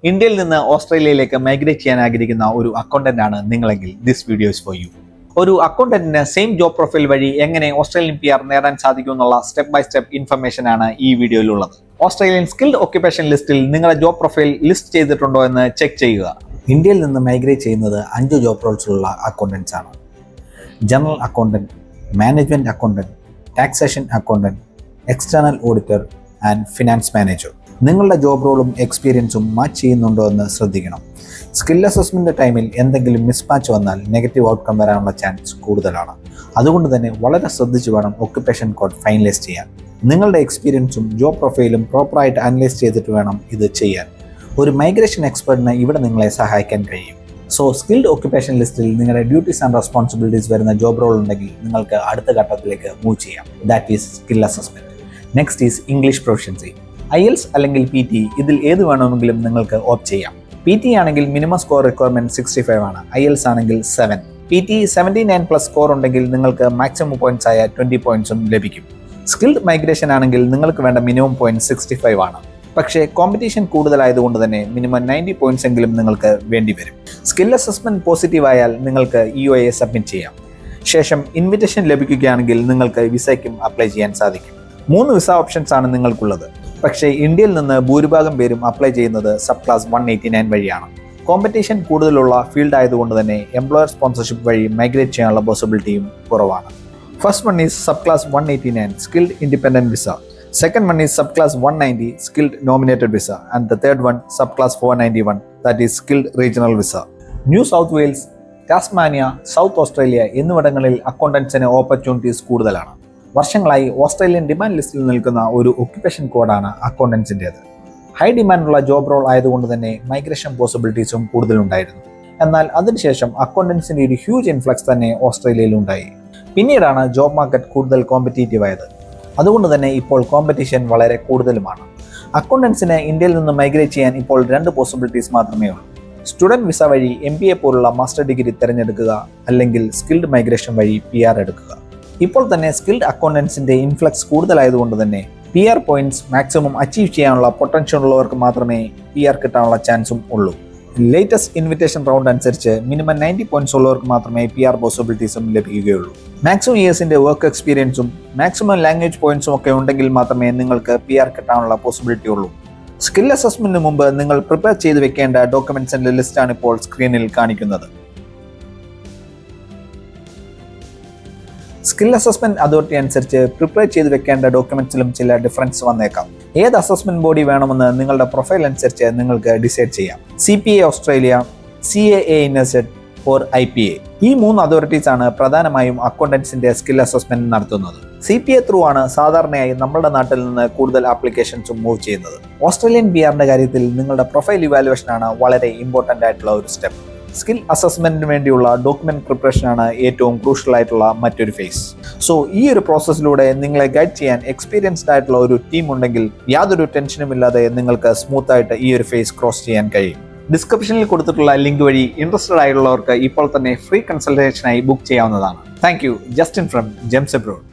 ഇന്ത്യയിൽ നിന്ന് ഓസ്ട്രേലിയയിലേക്ക് മൈഗ്രേറ്റ് ചെയ്യാൻ ആഗ്രഹിക്കുന്ന ഒരു അക്കൗണ്ടന്റ് ആണ് നിങ്ങളെങ്കിൽ ദിസ് വീഡിയോസ് ഫോർ യു. ഒരു അക്കൗണ്ടന്റിന് സെയിം ജോബ് പ്രൊഫൈൽ വഴി എങ്ങനെ ഓസ്ട്രേലിയൻ PR നേടാൻ സാധിക്കും എന്നുള്ള സ്റ്റെപ്പ് ബൈ സ്റ്റെപ്പ് ഇൻഫർമേഷൻ ആണ് ഈ വീഡിയോയിലുള്ളത്. ഓസ്ട്രേലിയൻ സ്കിൽഡ് ഓക്യുപ്പേഷൻ ലിസ്റ്റിൽ നിങ്ങളുടെ ജോബ് പ്രൊഫൈൽ ലിസ്റ്റ് ചെയ്തിട്ടുണ്ടോ എന്ന് ചെക്ക് ചെയ്യുക. ഇന്ത്യയിൽ നിന്ന് മൈഗ്രേറ്റ് ചെയ്യുന്നത് 5 ജോബ് റോൾസുള്ള അക്കൗണ്ടൻസ് ആണ്. General accountant, management accountant, taxation accountant, external auditor and finance manager. നിങ്ങളുടെ ജോബ് റോളും എക്സ്പീരിയൻസും മാച്ച് ചെയ്യുന്നുണ്ടോ എന്ന് ശ്രദ്ധിക്കണം. സ്കിൽ അസസ്മെന്റ് ടൈമിൽ എന്തെങ്കിലും മിസ്മാച്ച് വന്നാൽ നെഗറ്റീവ് ഔട്ട്കം വരാനുള്ള ചാൻസ് കൂടുതലാണ്. അതുകൊണ്ട് തന്നെ വളരെ ശ്രദ്ധിച്ച് വേണം ഒക്യുപ്പേഷൻ കോഡ് ഫൈനലൈസ് ചെയ്യാൻ. നിങ്ങളുടെ എക്സ്പീരിയൻസും ജോബ് പ്രൊഫൈലും പ്രോപ്പറായിട്ട് അനലൈസ് ചെയ്തിട്ട് വേണം ഇത് ചെയ്യാൻ. ഒരു മൈഗ്രേഷൻ എക്സ്പെർട്ടിന് ഇവിടെ നിങ്ങളെ സഹായിക്കാൻ കഴിയും. സോ സ്കിൽഡ് ഓക്യുപ്പേഷൻ ലിസ്റ്റിൽ നിങ്ങളുടെ ഡ്യൂട്ടീസ് ആൻഡ് റെസ്പോൺസിബിലിറ്റീസ് വരുന്ന ജോബ് റോൾ ഉണ്ടെങ്കിൽ നിങ്ങൾക്ക് അടുത്ത ഘട്ടത്തിലേക്ക് മൂവ് ചെയ്യാം. That is skill assessment. Next is English proficiency. IELTS അല്ലെങ്കിൽ PT ഇതിൽ ഏത് വേണമെങ്കിലും നിങ്ങൾക്ക് ഓപ്റ്റ് ചെയ്യാം. PT ആണെങ്കിൽ മിനിമം സ്കോർ റിക്വയർമെന്റ് 65 ആണ്. IELTS ആണെങ്കിൽ 7. PT 79+ സ്കോർ ഉണ്ടെങ്കിൽ നിങ്ങൾക്ക് മാക്സിമം പോയിന്റ്സ് ആയ 20 പോയിന്റ്സും ലഭിക്കും. സ്കിൽഡ് മൈഗ്രേഷൻ ആണെങ്കിൽ നിങ്ങൾക്ക് വേണ്ട മിനിമം പോയിന്റ് 65 ആണ്. പക്ഷേ കോമ്പറ്റീഷൻ കൂടുതലായതുകൊണ്ട് തന്നെ മിനിമം 90 പോയിന്റ്സ് എങ്കിലും നിങ്ങൾക്ക് വേണ്ടി വരും. സ്കിൽ അസസ്മെന്റ് പോസിറ്റീവ് ആയാൽ നിങ്ങൾക്ക് EOA സബ്മിറ്റ് ചെയ്യാം. ശേഷം ഇൻവിറ്റേഷൻ ലഭിക്കുകയാണെങ്കിൽ നിങ്ങൾക്ക് വിസയ്ക്കും അപ്ലൈ ചെയ്യാൻ സാധിക്കും. 3 വിസ ഓപ്ഷൻസ് ആണ് നിങ്ങൾക്കുള്ളത്. പക്ഷേ ഇന്ത്യയിൽ നിന്ന് ഭൂരിഭാഗം പേരും അപ്ലൈ ചെയ്യുന്നത് subclass 189 വഴിയാണ്. കോമ്പറ്റീഷൻ കൂടുതലുള്ള ഫീൽഡ് ആയതുകൊണ്ട് തന്നെ എംപ്ലോയർ സ്പോൺസർഷിപ്പ് വഴി മൈഗ്രേറ്റ് ചെയ്യാനുള്ള പോസിബിലിറ്റിയും കുറവാണ്. First one is subclass 189 skilled independent visa. Second one is subclass 190 skilled nominated visa. And the third one subclass 491 that is skilled regional visa. New south Wales, Tasmania, south Australia എന്നിവിടങ്ങളിൽ അക്കൗണ്ടൻസിന് opportunities കൂടുതലാണ്. വർഷങ്ങളായി Australian demand ലിസ്റ്റിൽ നിൽക്കുന്ന ഒരു occupation കോഡാണ് അക്കൗണ്ടൻസിൻ്റേത്. High ഡിമാൻഡുള്ള job role ആയതുകൊണ്ട് തന്നെ migration പോസിബിലിറ്റീസും കൂടുതലുണ്ടായിരുന്നു. എന്നാൽ അതിനുശേഷം അക്കൗണ്ടൻസിൻ്റെ ഒരു ഹ്യൂജ് ഇൻഫ്ലക്സ് തന്നെ ഓസ്ട്രേലിയയിൽ ഉണ്ടായി. പിന്നീടാണ് ജോബ് മാർക്കറ്റ് കൂടുതൽ കോമ്പറ്റീറ്റീവ് ആയത്. അതുകൊണ്ട് തന്നെ ഇപ്പോൾ കോമ്പറ്റീഷൻ വളരെ കൂടുതലുമാണ്. അക്കൗണ്ടൻസിന് ഇന്ത്യയിൽ നിന്ന് മൈഗ്രേറ്റ് ചെയ്യാൻ ഇപ്പോൾ 2 പോസിബിലിറ്റീസ് മാത്രമേ ഉള്ളൂ. സ്റ്റുഡൻറ് വിസ വഴി MBA പോലുള്ള മാസ്റ്റർ ഡിഗ്രി തിരഞ്ഞെടുക്കുക, അല്ലെങ്കിൽ സ്കിൽഡ് മൈഗ്രേഷൻ വഴി PR എടുക്കുക. ഇപ്പോൾ തന്നെ സ്കിൽഡ് അക്കൗണ്ടൻസിന്റെ ഇൻഫ്ലക്സ് കൂടുതലായതുകൊണ്ട് തന്നെ PR പോയിന്റ്സ് മാക്സിമം അച്ചീവ് ചെയ്യാനുള്ള പൊട്ടൻഷ്യൽ ഉള്ളവർക്ക് മാത്രമേ PR കിട്ടാനുള്ള ചാൻസും ഉള്ളൂ. ലേറ്റസ്റ്റ് ഇൻവിറ്റേഷൻ റൗണ്ട് അനുസരിച്ച് മിനിമം 90 പോയിന്റ്സ് ഉള്ളവർക്ക് മാത്രമേ PR പോസിബിലിറ്റീസും ലഭിക്കുകയുള്ളൂ. മാക്സിമം ഇയേഴ്സിന്റെ വർക്ക് എക്സ്പീരിയൻസും മാക്സിമം ലാംഗ്വേജ് പോയിന്റ്സും ഒക്കെ ഉണ്ടെങ്കിൽ മാത്രമേ നിങ്ങൾക്ക് PR കിട്ടാനുള്ള പോസിബിലിറ്റി ഉള്ളൂ. സ്കിൽ അസസ്മെന്റിന് മുമ്പ് നിങ്ങൾ പ്രിപ്പയർ ചെയ്ത് വെക്കേണ്ട ഡോക്യുമെന്റ്സിന്റെ ലിസ്റ്റാണ് ഇപ്പോൾ സ്ക്രീനിൽ കാണിക്കുന്നത്. സ്കിൽ അസസ്മെന്റ് അതോറിറ്റി അനുസരിച്ച് പ്രിപ്പയർ ചെയ്ത് വെക്കേണ്ട ഡോക്യുമെന്റ്സിലും ചില ഡിഫറൻസ് വന്നേക്കാം. ഏത് അസസ്മെന്റ് ബോഡി വേണമെന്ന് നിങ്ങളുടെ പ്രൊഫൈൽ അനുസരിച്ച് നിങ്ങൾക്ക് ഡിസൈഡ് ചെയ്യാം. CPA ഓസ്ട്രേലിയ, CAA ഇന്നസെറ്റ് ഓർ IPA. ഈ 3 അതോറിറ്റീസ് ആണ് പ്രധാനമായും അക്കൗണ്ടൻസിന്റെ സ്കിൽ അസസ്മെന്റ് നടത്തുന്നത്. CPA ത്രൂ ആണ് സാധാരണയായി നമ്മുടെ നാട്ടിൽ നിന്ന് കൂടുതൽ ആപ്ലിക്കേഷൻസും മൂവ് ചെയ്യുന്നത്. ഓസ്ട്രേലിയൻ PRന്റെ കാര്യത്തിൽ നിങ്ങളുടെ പ്രൊഫൈൽ ഇവാലുവേഷൻ ആണ് വളരെ ഇമ്പോർട്ടന്റ് ആയിട്ടുള്ള ഒരു സ്റ്റെപ്പ്. സ്കിൽ അസസ്മെന്റിന് വേണ്ടിയുള്ള ഡോക്യുമെന്റ് പ്രിപ്പറേഷൻ ആണ് ഏറ്റവും ക്രൂഷ്യൽ ആയിട്ടുള്ള മറ്റൊരു ഫേസ്. സോ ഈ ഒരു പ്രോസസ്സിലൂടെ നിങ്ങളെ ഗൈഡ് ചെയ്യാൻ എക്സ്പീരിയൻസ്ഡ് ആയിട്ടുള്ള ഒരു ടീം ഉണ്ടെങ്കിൽ യാതൊരു ടെൻഷനും ഇല്ലാതെ നിങ്ങൾക്ക് സ്മൂത്ത് ആയിട്ട് ഈ ഒരു ഫേസ് ക്രോസ് ചെയ്യാൻ കഴിയും. ഡിസ്ക്രിപ്ഷനിൽ കൊടുത്തിട്ടുള്ള ലിങ്ക് വഴി ഇൻട്രസ്റ്റഡ് ആയിട്ടുള്ളവർക്ക് ഇപ്പോൾ തന്നെ ഫ്രീ കൺസൾട്ടേഷനായി ബുക്ക് ചെയ്യാവുന്നതാണ്. Thank you. Justin from Gems abroad.